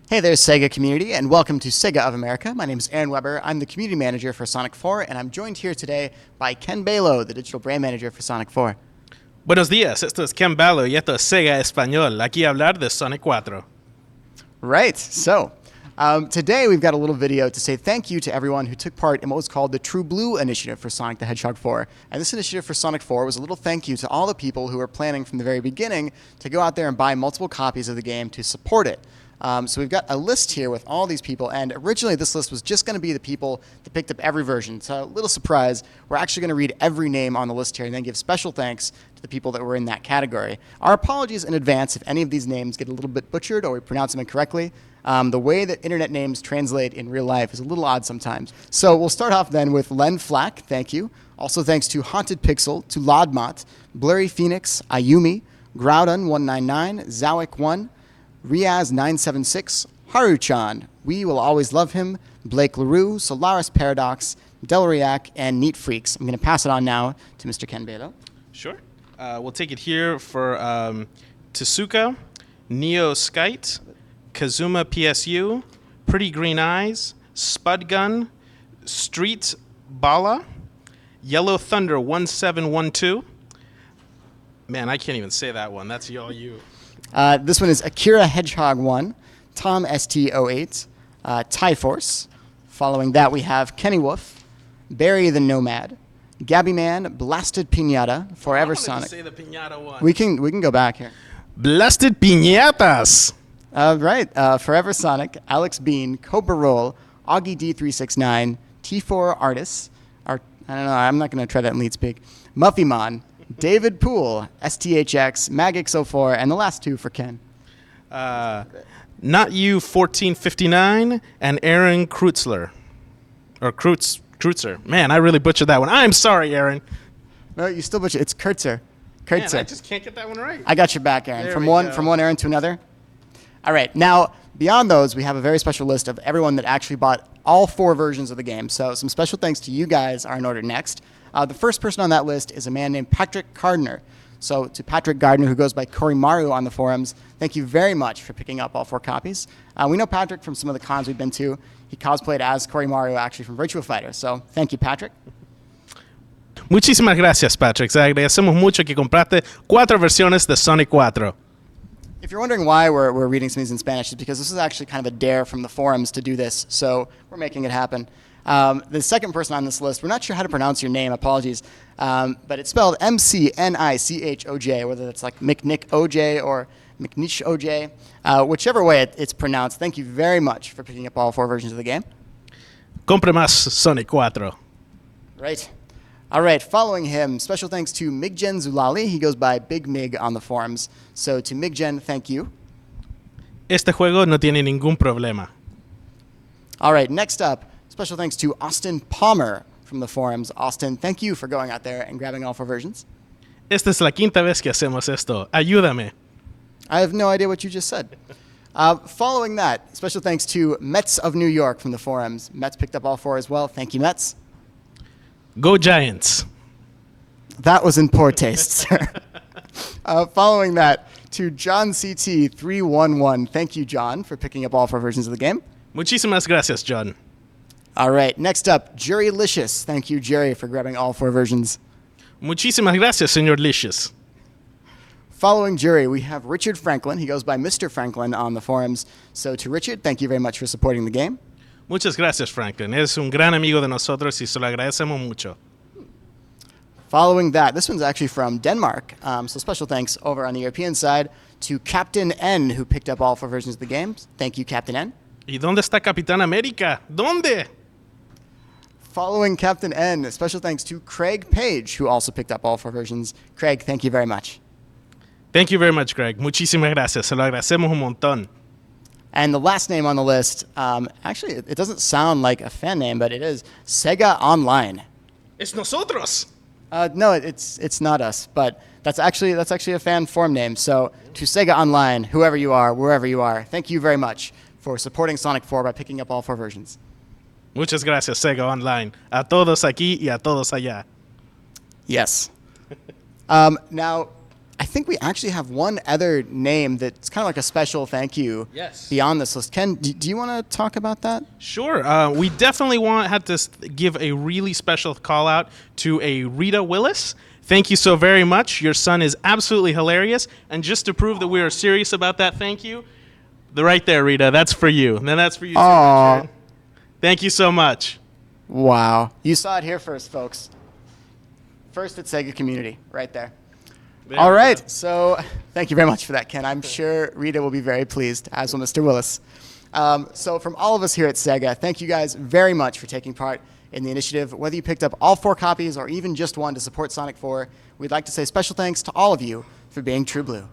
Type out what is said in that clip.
Hey there, Sega community, and welcome to Sega of America. My name is Aaron Weber. I'm the community manager for Sonic 4, and I'm joined here today by Ken Balo, the digital brand manager for Sonic 4. Buenos días, esto es Ken Balo y esto es Sega Español. Aquí a hablar de Sonic 4. Right, so today we've got a little video to say thank you to everyone who took part in what was called the True Blue initiative for Sonic the Hedgehog 4. And this initiative for Sonic 4 was a little thank you to all the people who were planning from the very beginning to go out there and buy multiple copies of the game to support it. So we've got a list here with all these people, and originally this list was just going to be the people that picked up every version. So a little surprise, we're actually going to read every name on the list here and then give special thanks to the people that were in that category. Our apologies in advance if any of these names get a little bit butchered or we pronounce them incorrectly. The way that internet names translate in real life is a little odd sometimes. So we'll start off then with Len Flack, thank you. Also thanks to Haunted Pixel, to Lodmot, Blurry Phoenix, Ayumi, Groudon199, Zowick1, Riaz976, Haruchan, We Will Always Love Him, Blake LaRue, Solaris Paradox, Delriac, and Neat Freaks. I'm going to pass it on now to Mr. Ken Balo. Sure. We'll take it here for Tsuka, Neo Skite, Kazuma PSU, Pretty Green Eyes, Spud Gun, Street Bala, Yellow Thunder 1712. Man, I can't even say that one. That's all you. This one is Akira Hedgehog 1, Tom ST08, Tyforce. Following that, we have Kenny Wolf, Barry the Nomad, Gabby Man, Blasted Pinata, Forever Sonic. Say the Pinata one. We can go back here. Blasted Piñatas. Right. Forever Sonic, Alex Bean, Cobra Roll, Augie D369, T4 Artists. I don't know. I'm not going to try that in lead speak. Muffymon. David Poole, STHX, Magix04, and the last two for Ken. Not You 1459 and Aaron Krutzler. Or Krutzer. Man, I really butchered that one. I'm sorry, Aaron. No, you still butchered. It's Kurtzer. Man, I just can't get that one right. I got your back, Aaron. There From we go. one Aaron to another. All right. Now, beyond those, we have a very special list of everyone that actually bought all 4 versions of the game. So some special thanks to you guys are in order next. The first person on that list is a man named Patrick Gardner. So to Patrick Gardner, who goes by Korimaru on the forums, thank you very much for picking up all 4 copies. We know Patrick from some of the cons we've been to. He cosplayed as Korimaru actually from Virtua Fighter. So thank you, Patrick. Muchísimas gracias, Patrick. Agradecemos mucho que compraste 4 versiones de Sonic 4. If you're wondering why we're reading some of these in Spanish, it's because this is actually kind of a dare from the forums to do this. So we're making it happen. The second person on this list, we're not sure how to pronounce your name, apologies, but it's spelled McNichoj, whether it's like McNick OJ or McNish OJ, whichever way it's pronounced. Thank you very much for picking up all 4 versions of the game. Compre más Sonic 4. Right. All right, following him, special thanks to Miggen Zulali. He goes by Big Mig on the forums. So to Miggen, thank you. Este juego no tiene ningún problema. All right, next up, special thanks to Austin Palmer from the forums. Austin, thank you for going out there and grabbing all 4 versions. Esta es la quinta vez que hacemos esto. Ayúdame. I have no idea what you just said. Following that, special thanks to Mets of New York from the forums. Mets picked up all 4 as well. Thank you, Mets. Go Giants. That was in poor taste, sir. Following that, to John CT311. Thank you, John, for picking up all 4 versions of the game. Muchísimas gracias, John. All right, next up, Jerry Licious. Thank you, Jerry, for grabbing all 4 versions. Muchísimas gracias, señor Licious. Following Jerry, we have Richard Franklin. He goes by Mr. Franklin on the forums. So to Richard, thank you very much for supporting the game. Muchas gracias, Franklin. Es un gran amigo de nosotros y se lo agradecemos mucho. Following that, this one's actually from Denmark. So special thanks over on the European side to Captain N, who picked up all 4 versions of the game. Thank you, Captain N. ¿Y dónde está Capitán América? ¿Dónde? Following Captain N, special thanks to Craig Page, who also picked up all 4 versions. Craig, thank you very much. Thank you very much, Greg. Muchísimas gracias. Se lo agradecemos un montón. And the last name on the list, actually, it doesn't sound like a fan name, but it is Sega Online. Es nosotros. No, it's not us, but that's actually a fan forum name. So to Sega Online, whoever you are, wherever you are, thank you very much for supporting Sonic 4 by picking up all 4 versions. Muchas gracias, Sega Online. A todos aquí y a todos allá. Yes. Now, I think we actually have one other name that's kind of like a special thank you beyond this list. Ken, do you want to talk about that? Sure. We definitely had to give a really special call out to a Rita Willis. Thank you so very much. Your son is absolutely hilarious. And just to prove that we are serious about that thank you, right there, Rita, that's for you. And then that's for you too, Richard. Thank you so much. Wow. You saw it here first, folks. First at Sega Community, right there. All right. So thank you very much for that, Ken. I'm sure Rita will be very pleased, as will Mr. Willis. So from all of us here at Sega, thank you guys very much for taking part in the initiative. Whether you picked up all 4 copies or even just one to support Sonic 4, we'd like to say special thanks to all of you for being True Blue.